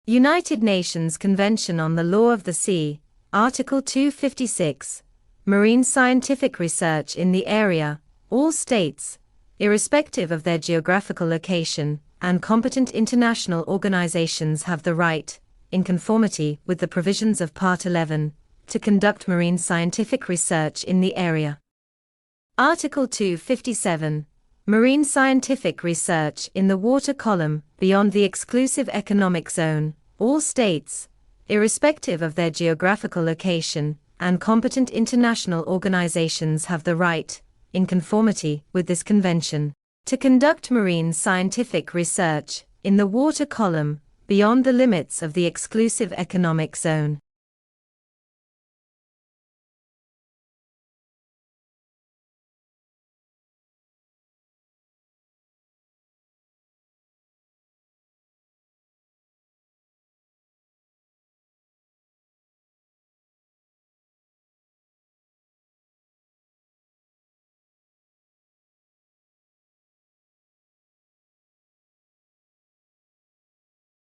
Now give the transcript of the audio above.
United Nations Convention on the Law of the Sea, Article 256, Marine scientific research in the area, all states, irrespective of their geographical location, and competent international organizations have the right, in conformity with the provisions of Part 11, to conduct marine scientific research in the area. Article 257, Marine scientific research in the water column beyond the exclusive economic zone, all states, irrespective of their geographical location, and competent international organizations have the right, in conformity with this convention, to conduct marine scientific research in the water column beyond the limits of the exclusive economic zone.